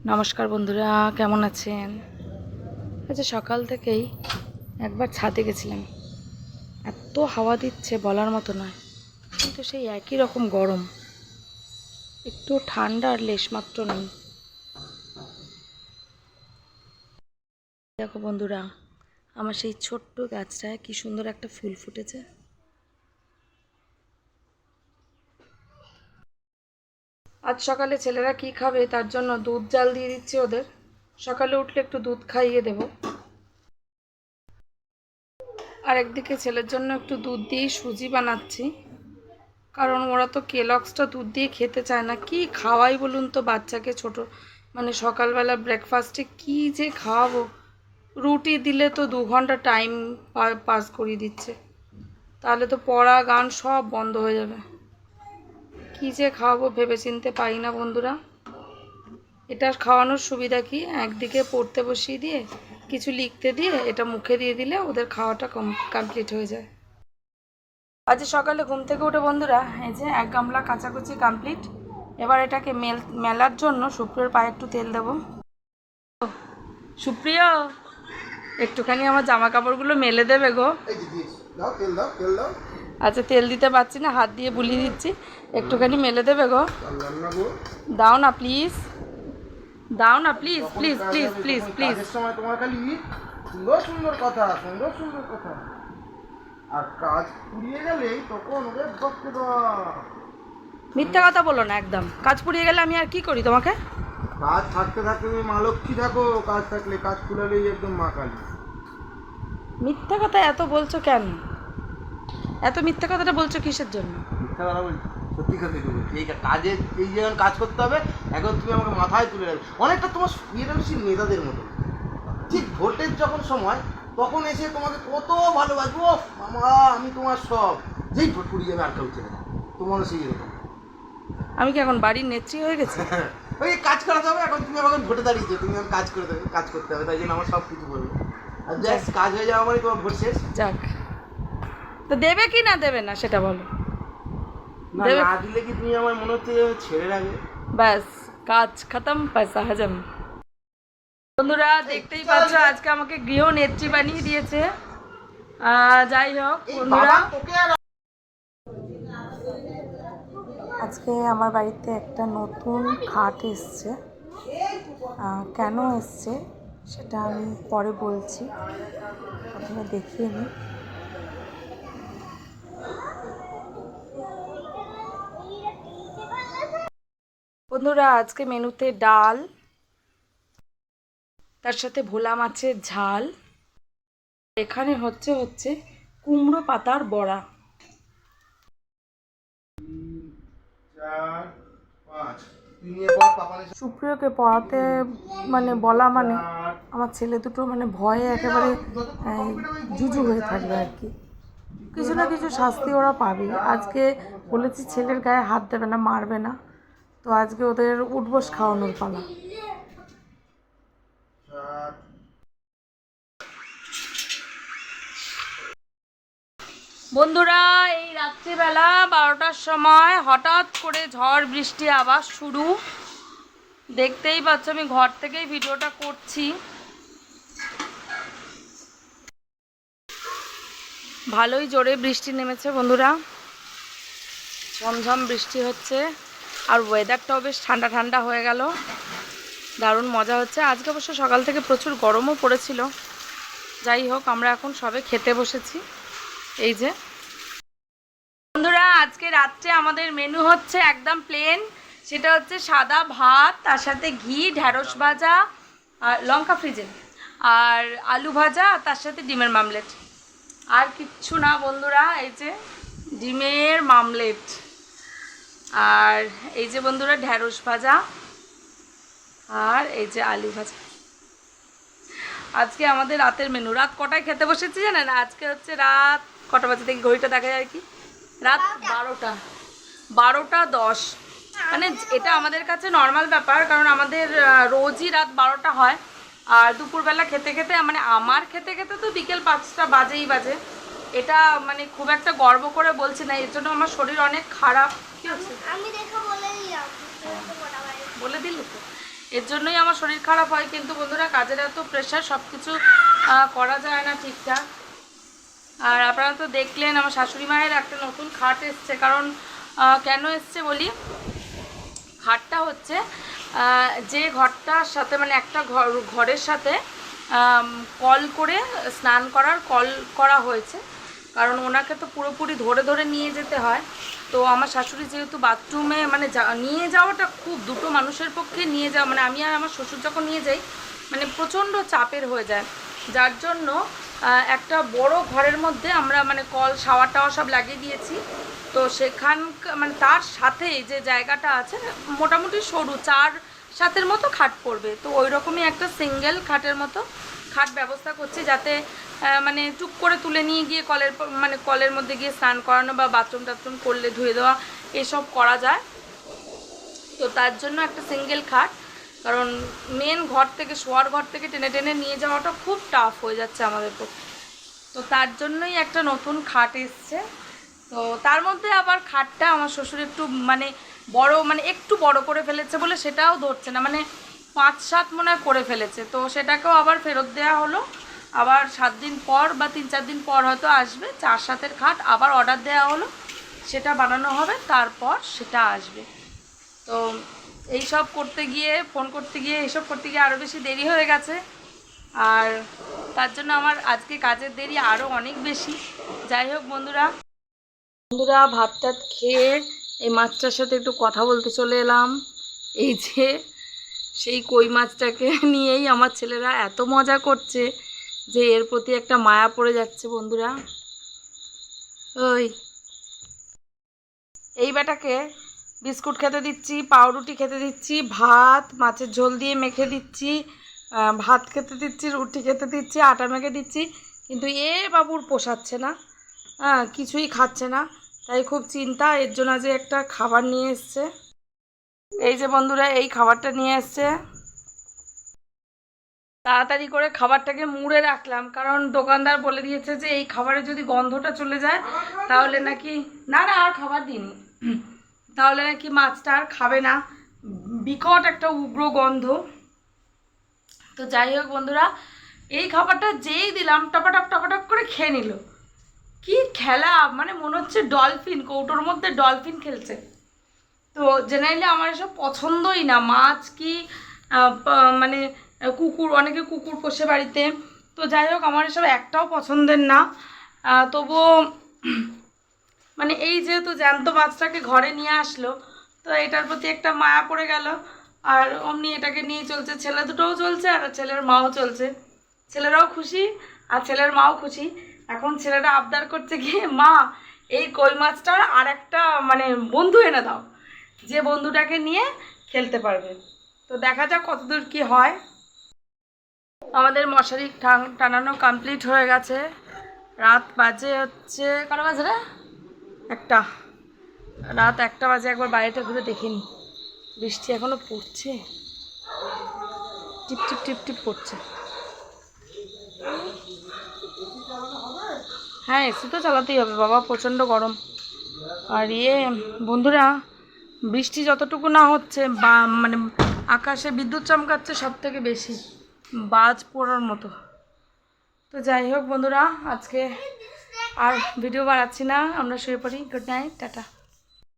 নমস্কার বন্ধুরা, কেমন আছেন? আচ্ছা, সকাল থেকেই একবার ছাদে গেছিলাম। এত হাওয়া দিচ্ছে বলার মতো নয়, কিন্তু সেই একই রকম গরম, একটু ঠান্ডা আর লেশমাত্র নেই। দেখো বন্ধুরা, আমার সেই ছোট্ট গাছটায় কি সুন্দর একটা ফুল ফুটেছে। আজ সকালে ছেলেরা কি খাবে তার জন্য দুধ জাল দিয়ে দিচ্ছি ওদের। সকালে উঠলে একটু দুধ খাইয়ে দেবো। আর একদিকে ছেলের জন্য একটু দুধ দিয়েই সুজি বানাচ্ছি, কারণ ওরা তো কেলগসটা দুধ দিয়ে খেতে চায় না। কি খাওয়াই বলুন তো বাচ্চাকে? ছোট মানে সকালবেলা ব্রেকফাস্টে কি যে খাওয়াবো? রুটি দিলে তো 2 ঘন্টা টাইম পাস করিয়ে দিচ্ছে, তাহলে তো পড়া গান সব বন্ধ হয়ে যাবে। কি যে খাওয়াবো ভেবে চিনতে পারি না বন্ধুরা। এটা খাওয়ানোর সুবিধা কি, একদিকে পড়তে বসিয়ে দিয়ে কিছু লিখতে দিয়ে এটা মুখে দিয়ে দিলে ওদের খাওয়াটা কমপ্লিট হয়ে যায়। আজ সকালে ঘুম থেকে উঠে বন্ধুরা, এই যে 1 গামলা কাচাকুচি কমপ্লিট। এবার এটাকে মেলার জন্য সুপ্রিয়র পায়ে একটু তেল দেব। সুপ্রিয়, একটুখানি আমার জামা কাপড়গুলো মেলে দেবে গো। আচ্ছা, তেল দিতে পারছি না, হাত দিয়ে বুলিয়ে দিচ্ছি, একটুখানি মেলে দেবে গো। দাও না প্লিজ, দাও না please please please please please. তোমার খালি সুন্দর সুন্দর কথা, সুন্দর সুন্দর কথা, আর কাজ পুড়িয়ে গেলেই তখন ওকে বকতে দাও। মিথ্যা কথা বলো না একদম। কাজ পুড়িয়ে গেলে আমি আর কি করি তোমাকে? কাজ থাকতে থাকতে তুমি মা লক্ষ্মী থাকো, কাজ থাকলে কাজ পুরালেই একদম মা কালী। মিথ্যা কথা এত বলছো কেন? এত মিথ্যা কথাটা বলছো কিসের জন্য? মিথ্যা কথা বলছি, সত্যি কথা বলছি। এই কাজে এই যখন কাজ করতে হবে, এখন তুমি আমাকে মাথায় তুলে রাখবে। অনেকটা তোমার বিএনসি নেতাদের মতো। ঠিক ভোটের যখন সময়, তখন এসে তোমাকে কত ভালোবাসবো, মামা আমি তোমার সব। যেই ভোট পুড়িয়ে যাবে আর কেউ চেনে না, তোমারও সেই এরকম। আমি কি এখন বাড়ির নেত্রী হয়ে গেছি? ওই কাজ করাতে হবে, এখন তুমি আমাকে ভোটে দাঁড়িয়েছো, তুমি আমাকে কাজ করে দেবে, কাজ করতে হবে, তাই জন্য আমার সব কিছু বলবে। আর জাস্ট কাজ হয়ে যাওয়া মানে তোমার ভোট শেষ। যাক, তো দেবে কি না দেবে না সেটা বলো। না না দিলে কি তুমি আমার মনে হচ্ছে ছেড়ে রাখবে? ব্যাস, কাজ খতম, পয়সা হজম। বন্ধুরা দেখতেই পাচ্ছ, আজকে আমাকে গৃহ নেত্রী বানিয়ে দিয়েছে। যাই হোক বন্ধুরা, আজকে আমার বাড়িতে একটা নতুন খাট এসছে। কেন এসছে সেটা আমি পরে বলছি, প্রথমে দেখিয়ে নিই। বন্ধুরা, আজকে মেনুতে ডাল, তার সাথে ভোলা মাছের ঝাল, এখানে হচ্ছে কুমড়ো পাতার বড়া। সুপ্রিয়কে পড়াতে মানে বলা মানে আমার ছেলে দুটো মানে ভয়ে একেবারে জুজু হয়ে থাকবে আর কি। কিছু না কিছু শাস্তি ওরা পাবে। আজকে বলেছি ছেলের গায়ে হাত দেবে না, মারবে না, তো আজকে ওদের উঠবোস খাওয়ানোর পালা। বন্ধুরা, এই রাত্রিবেলা 12টার সময় হঠাৎ করে ঝড় বৃষ্টি আবার শুরু। দেখতেই পাচ্ছ আমি ঘর থেকেই ভিডিওটা করছি। ভালোই জোরে বৃষ্টি নেমেছে বন্ধুরা, ঝমঝম বৃষ্টি হচ্ছে, আর ওয়েদারটাও বেশ ঠান্ডা ঠান্ডা হয়ে গেল, দারুণ মজা হচ্ছে। আজকে অবশ্য সকাল থেকে প্রচুর গরমও পড়েছিল। যাই হোক, আমরা এখন সবে খেতে বসেছি। এই যে বন্ধুরা, আজকে রাত্রে আমাদের মেনু হচ্ছে একদম প্লেন। সেটা হচ্ছে সাদা ভাত, তার সাথে ঘি, ঢ্যাঁড়স ভাজা, আর লঙ্কা ফ্রিজে, আর আলু ভাজা, তার সাথে ডিমের মামলেট। আর কিচ্ছু না বন্ধুরা, এই যে ডিমের মামলেট, আর এই যে বন্ধুরা ঢ্যাঁড়স ভাজা, আর এই যে আলু ভাজা। আজকে আমাদের রাতের মেনু। রাত কটায় খেতে বসেছি জানেন? আজকে হচ্ছে রাত কটা বাজে দেখি, ঘড়িটা দেখা যায় কি, রাত 12টা 10। মানে এটা আমাদের কাছে নর্মাল ব্যাপার, কারণ আমাদের রোজই রাত 12টা হয়। আর দুপুরবেলা খেতে খেতে মানে আমার খেতে খেতে তো বিকেল 5টা বাজেই বাজে। এটা মানে খুব একটা গর্ব করে বলছি না, এর জন্য আমার শরীর অনেক খারাপ। কি হচ্ছে? বলে দিলি তো। এর জন্যই আমার শরীর খারাপ হয়। কিন্তু বন্ধুরা কাজের এত প্রেশার, সব কিছু করা যায় না ঠিকঠাক। আর আপনারা তো দেখলেন আমার শাশুড়ি মায়ের একটা নতুন খাট এসছে। কারণ কেন এসছে বলি, খাটটা হচ্ছে যে ঘরটার সাথে মানে একটা ঘরের সাথে কল করে স্নান করার কল করা হয়েছে। কারণ ওনাকে তো পুরোপুরি ধরে ধরে নিয়ে যেতে হয়। তো আমার শাশুড়ি যেহেতু বাথরুমে মানে নিয়ে যাওয়াটা খুব, দুটো মানুষের পক্ষে নিয়ে যাওয়া মানে আমি আর আমার শ্বশুর যখন নিয়ে যাই মানে প্রচণ্ড চাপের হয়ে যায়। যার জন্য একটা বড় ঘরের মধ্যে আমরা মানে কল শাওয়ার টাওয়ার সব লাগিয়ে দিয়েছি। তো সেখানকার মানে তার সাথে যে জায়গাটা আছে মোটামুটি সরু 4-7-এর মতো খাট পড়বে। তো ওই রকমই একটা সিঙ্গেল খাটের মতো খাট ব্যবস্থা করছি, যাতে মানে টুক করে তুলে নিয়ে গিয়ে কলের মধ্যে গিয়ে স্নান করানো বা বাথরুম টাথরুম করলে ধুয়ে দেওয়া এসব করা যায়। তো তার জন্য একটা সিঙ্গেল খাট, কারণ মেন ঘর থেকে শোয়ার ঘর থেকে টেনে টেনে নিয়ে যাওয়াটা খুব টাফ হয়ে যাচ্ছে আমাদের পক্ষে। তো তার জন্যই একটা নতুন খাট এসছে। তো তার মধ্যে আবার খাটটা আমার শ্বশুর একটু মানে বড়, মানে একটু বড় করে ফেলেছে বলে সেটাও ধরছে না, মানে 5-7 মনে হয় করে ফেলেছে। তো সেটাকেও আবার ফেরত দেওয়া হলো। আবার 7 দিন পর বা 3-4 দিন পর হয়তো আসবে 4-7-এর খাট, আবার অর্ডার দেওয়া হলো, সেটা বানানো হবে, তারপর সেটা আসবে। তো এইসব করতে গিয়ে ফোন করতে গিয়ে এইসব করতে গিয়ে আরও বেশি দেরি হয়ে গেছে। আর তার জন্য আমার আজকে কাজের দেরি আরও অনেক বেশি। যাই হোক বন্ধুরা ভাত টাত খেয়ে এই মাছটার সাথে একটু কথা বলতে চলে এলাম। এই যে সেই কই মাছটাকে নিয়েই আমার ছেলেরা এত মজা করছে যে এর প্রতি একটা মায়া পড়ে যাচ্ছে বন্ধুরা। ওই এই বেটাকে বিস্কুট খেতে দিচ্ছি, পাউরুটি খেতে দিচ্ছি, ভাত মাছের ঝোল দিয়ে মেখে দিচ্ছি, ভাত খেতে দিচ্ছি, রুটি খেতে দিচ্ছি, আটা মেখে দিচ্ছি, কিন্তু এ বাবুর পোষাচ্ছে না, কিছুই খাচ্ছে না। তাই খুব চিন্তা। এর জন্য যে একটা খাবার নিয়ে এসছে, এই যে বন্ধুরা এই খাবারটা নিয়ে এসছে। তাড়াতাড়ি করে খাবারটাকে মুড়ে রাখলাম, কারণ দোকানদার বলে দিয়েছে যে এই খাবারে যদি গন্ধটা চলে যায় তাহলে নাকি না আর খাবার দিইনি, তাহলে নাকি মাছটা আর খাবে না, বিকট একটা উগ্র গন্ধ। তো যাই হোক বন্ধুরা, এই খাবারটা যেই দিলাম টপাটপ টপাটপ করে খেয়ে নিল। কি খেলা, মানে মনে হচ্ছে ডলফিন, কৌটোর মধ্যে ডলফিন খেলছে। তো জেনারেলি আমার এসব পছন্দই না, মাছ কি মানে কুকুর, অনেকে কুকুর পোষে বাড়িতে, তো যাই হোক আমার এসব একটাও পছন্দের না। তবুও মানে এই যেহেতু জ্যান্ত মাছটাকে ঘরে নিয়ে আসলো, তো এটার প্রতি একটা মায়া পড়ে গেল। আর অমনি এটাকে নিয়ে চলছে, ছেলে দুটোও চলছে আর ছেলের মাও চলছে। ছেলেরাও খুশি আর ছেলের মাও খুশি। এখন ছেলেরা আবদার করছে কি, মা এই কই মাছটার আর একটা মানে বন্ধু এনে দাও, যে বন্ধুটাকে নিয়ে খেলতে পারবে। তো দেখা যাক কতদূর কি হয়। আমাদের মশারি টানানো কমপ্লিট হয়ে গেছে। রাত বাজে হচ্ছে কটা বাজে রে? রাত 1টা বাজে। একবার বাইরেটা ঘুরে দেখিনি, বৃষ্টি এখনো পড়ছে, টিপ টিপ টিপ টিপ পড়ছে। হ্যাঁ এসি তো চালাতেই হবে বাবা, প্রচণ্ড গরম। আর বন্ধুরা, বৃষ্টি যতটুকু না হচ্ছে বা মানে আকাশে বিদ্যুৎ চমকাচ্ছে সব থেকে বেশি, বাজ পড়ার মতো। তো যাই হোক বন্ধুরা, আজকে আর ভিডিও বাড়াচ্ছি না, আমরা শুয়ে পড়ি। Good night, tata.